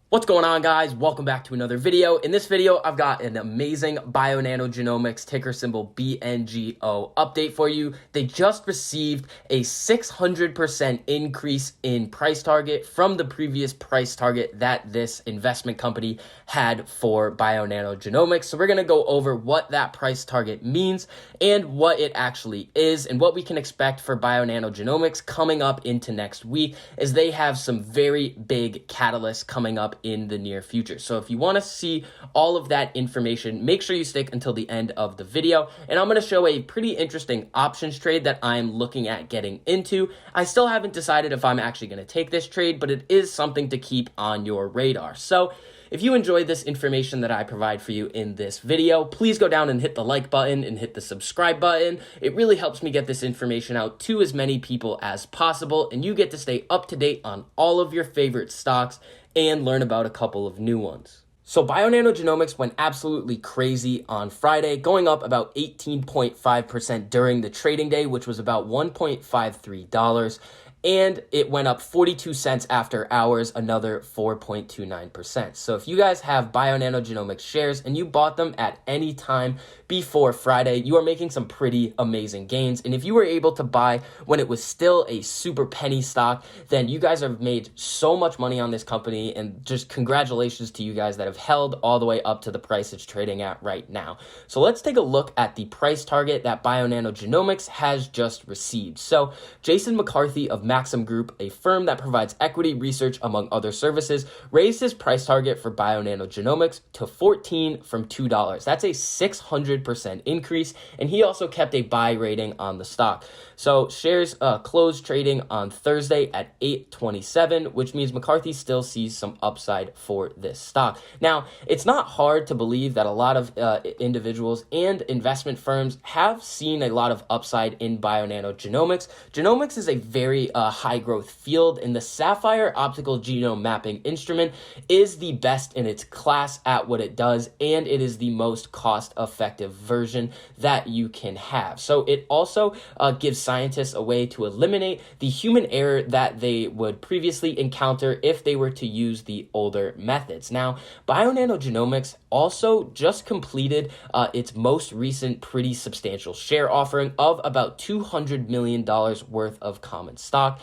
What's going on, guys? Welcome back to another video. In this video, I've got an amazing BIONANO GENOMICS ticker symbol BNGO update for you. They just received a 600% increase in price target from the previous price target that this investment company had for BIONANO GENOMICS. So we're going to go over what that price target means and what it actually is and what we can expect for BIONANO GENOMICS coming up into next week, as they have some very big catalysts coming up in the near future. So if you want to see all of that information, make sure you stick until the end of the video. And I'm going to show a pretty interesting options trade that I'm looking at getting into. I still haven't decided if I'm actually going to take this trade, but it is something to keep on your radar. So if you enjoyed this information that I provide for you in this video, please go down and hit the like button and hit the subscribe button. It really helps me get this information out to as many people as possible, and you get to stay up to date on all of your favorite stocks and learn about a couple of new ones. So BIONANO GENOMICS went absolutely crazy on Friday, going up about 18.5% during the trading day, which was about $1.53. And it went up 42 cents after hours, another 4.29%. So if you guys have BIONANO GENOMICS shares and you bought them at any time before Friday, you are making some pretty amazing gains. And if you were able to buy when it was still a super penny stock, then you guys have made so much money on this company, and just congratulations to you guys that have held all the way up to the price it's trading at right now. So let's take a look at the price target that BIONANO GENOMICS has just received. So Jason McCarthy of Maxim Group, a firm that provides equity research among other services, raised his price target for BIONANO GENOMICS to $14 from $2. That's a 600% increase, and he also kept a buy rating on the stock. So shares closed trading on Thursday at $8.27, which means McCarthy still sees some upside for this stock. Now, it's not hard to believe that a lot of individuals and investment firms have seen a lot of upside in BIONANO GENOMICS. Genomics is a very high growth field, and the saphyr optical genome mapping instrument is the best in its class at what it does, and it is the most cost effective version that you can have. So it also gives scientists a way to eliminate the human error that they would previously encounter if they were to use the older methods. Now, BIONANO GENOMICS also just completed its most recent pretty substantial share offering of about $200 million worth of common stock.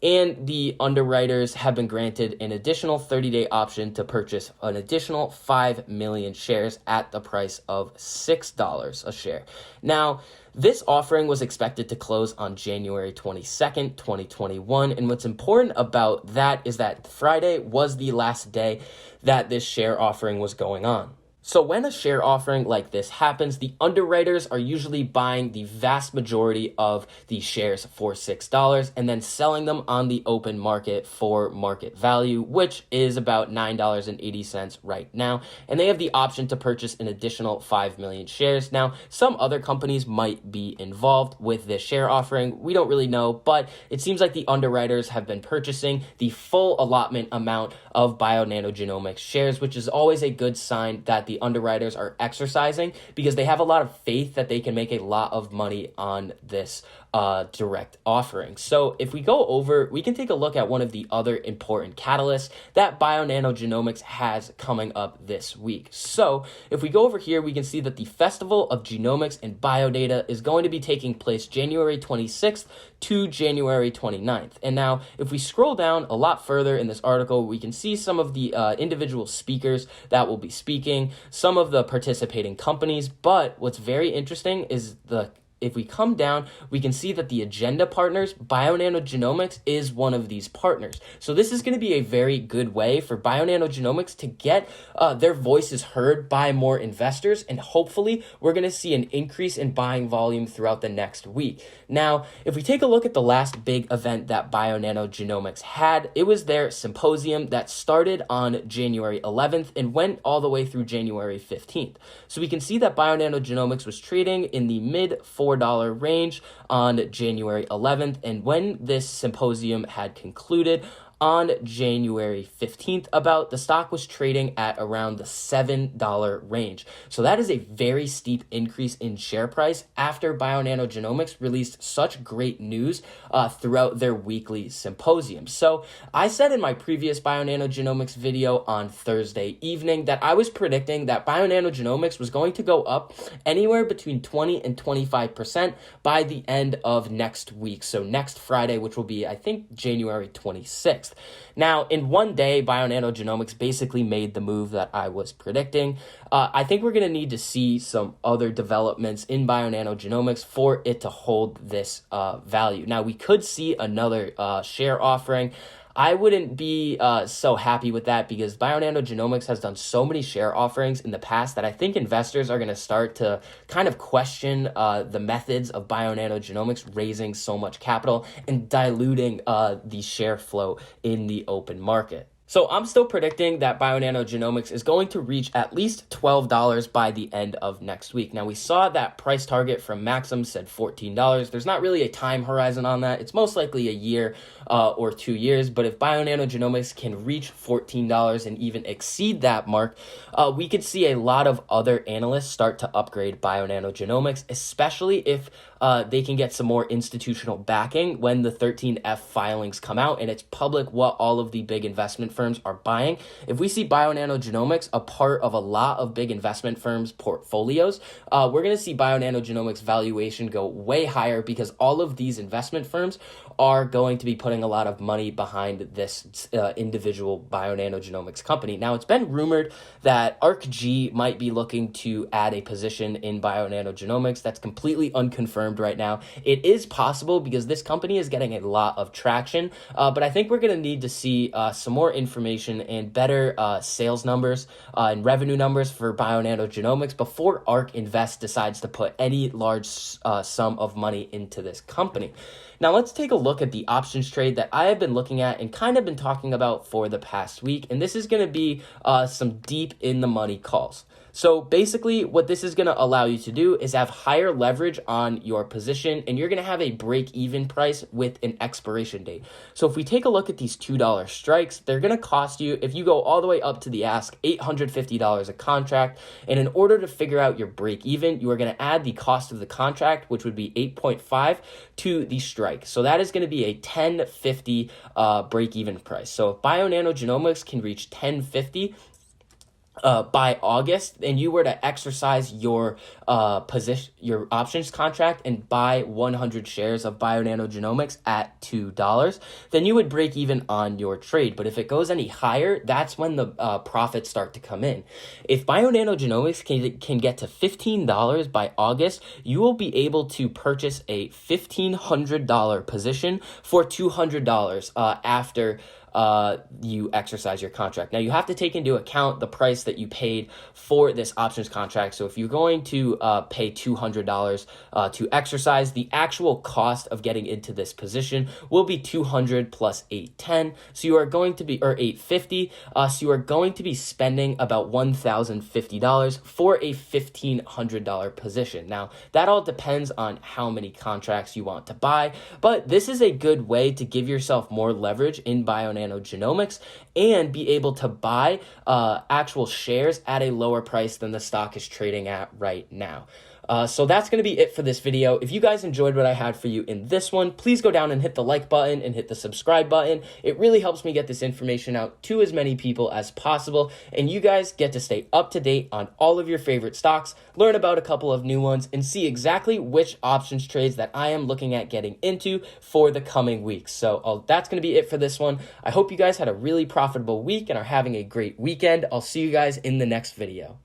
And the underwriters have been granted an additional 30-day option to purchase an additional 5 million shares at the price of $6 a share. Now, this offering was expected to close on January 22nd, 2021. And what's important about that is that Friday was the last day that this share offering was going on. So when a share offering like this happens, the underwriters are usually buying the vast majority of the shares for $6 and then selling them on the open market for market value, which is about $9.80 right now. And they have the option to purchase an additional 5 million shares. Now, some other companies might be involved with this share offering. We don't really know, but it seems like the underwriters have been purchasing the full allotment amount of BIONANO GENOMICS shares, which is always a good sign that the underwriters are exercising, because they have a lot of faith that they can make a lot of money on this direct offering. So if we go over, we can take a look at one of the other important catalysts that BIONANO GENOMICS has coming up this week. So if we go over here, we can see that the Festival of Genomics and Biodata is going to be taking place January 26th to January 29th. And now, if we scroll down a lot further in this article, we can see some of the individual speakers that will be speaking, some of the participating companies. But what's very interesting is if we come down, we can see that the agenda partners, BIONANO GENOMICS, is one of these partners. So this is going to be a very good way for BIONANO GENOMICS to get their voices heard by more investors, and hopefully we're going to see an increase in buying volume throughout the next week. Now, if we take a look at the last big event that BIONANO GENOMICS had, it was their symposium that started on January 11th and went all the way through January 15th. So we can see that BIONANO GENOMICS was trading in the mid $4 range on January 11th. And when this symposium had concluded on January 15th about, the stock was trading at around the $7 range. So that is a very steep increase in share price after BioNano Genomics released such great news throughout their weekly symposium. So I said in my previous BioNano Genomics video on Thursday evening that I was predicting that BioNano Genomics was going to go up anywhere between 20 and 25% by the end of next week. So next Friday, which will be, I think, January 26th. Now, in one day, BioNano Genomics basically made the move that I was predicting. I think we're going to need to see some other developments in BioNano Genomics for it to hold this value. Now, we could see another share offering. I wouldn't be so happy with that because BioNano Genomics has done so many share offerings in the past that I think investors are going to start to kind of question the methods of BioNano Genomics raising so much capital and diluting the share flow in the open market. So I'm still predicting that BioNano Genomics is going to reach at least $12 by the end of next week. Now, we saw that price target from Maxim said $14. There's not really a time horizon on that. It's most likely a year or 2 years. But if BioNano Genomics can reach $14 and even exceed that mark, we could see a lot of other analysts start to upgrade BioNano Genomics, especially if they can get some more institutional backing when the 13F filings come out and it's public what all of the big investment firms are buying. If we see BioNano Genomics a part of a lot of big investment firms' portfolios, we're going to see BioNano Genomics valuation go way higher because all of these investment firms are going to be putting a lot of money behind this individual BioNano Genomics company. Now, it's been rumored that ARCG might be looking to add a position in BioNano Genomics. That's completely unconfirmed right now. It is possible because this company is getting a lot of traction, but I think we're going to need to see some more information and better sales numbers and revenue numbers for BioNano Genomics before ARK Invest decides to put any large sum of money into this company. Now, let's take a look at the options trade that I have been looking at and kind of been talking about for the past week, and this is going to be some deep in the money calls. So basically what this is going to allow you to do is have higher leverage on your position, and you're going to have a break-even price with an expiration date. So if we take a look at these $2 strikes, they're going to cost you, if you go all the way up to the ask, $850 a contract. And in order to figure out your break-even, you are going to add the cost of the contract, which would be 8.5, to the strike. So that is going to be a $10.50 break-even price. So if BioNano Genomics can reach $10.50 by August, and you were to exercise your your options contract and buy 100 shares of BioNano Genomics at $2, then you would break even on your trade. But if it goes any higher, that's when the profits start to come in. If BioNano Genomics can get to $15 by August, you will be able to purchase a $1,500 position for $200 after you exercise your contract. Now, you have to take into account the price that you paid for this options contract. So if you're going to pay $200 to exercise, the actual cost of getting into this position will be $200 plus $810. So you are going to be, or $850. So you are going to be spending about $1,050 for a $1,500 position. Now, that all depends on how many contracts you want to buy, but this is a good way to give yourself more leverage in BioNano Genomics and be able to buy actual shares at a lower price than the stock is trading at right now. So that's going to be it for this video. If you guys enjoyed what I had for you in this one, please go down and hit the like button and hit the subscribe button. It really helps me get this information out to as many people as possible, and you guys get to stay up to date on all of your favorite stocks, learn about a couple of new ones, and see exactly which options trades that I am looking at getting into for the coming weeks. So that's going to be it for this one. I hope you guys had a really profitable week and are having a great weekend. I'll see you guys in the next video.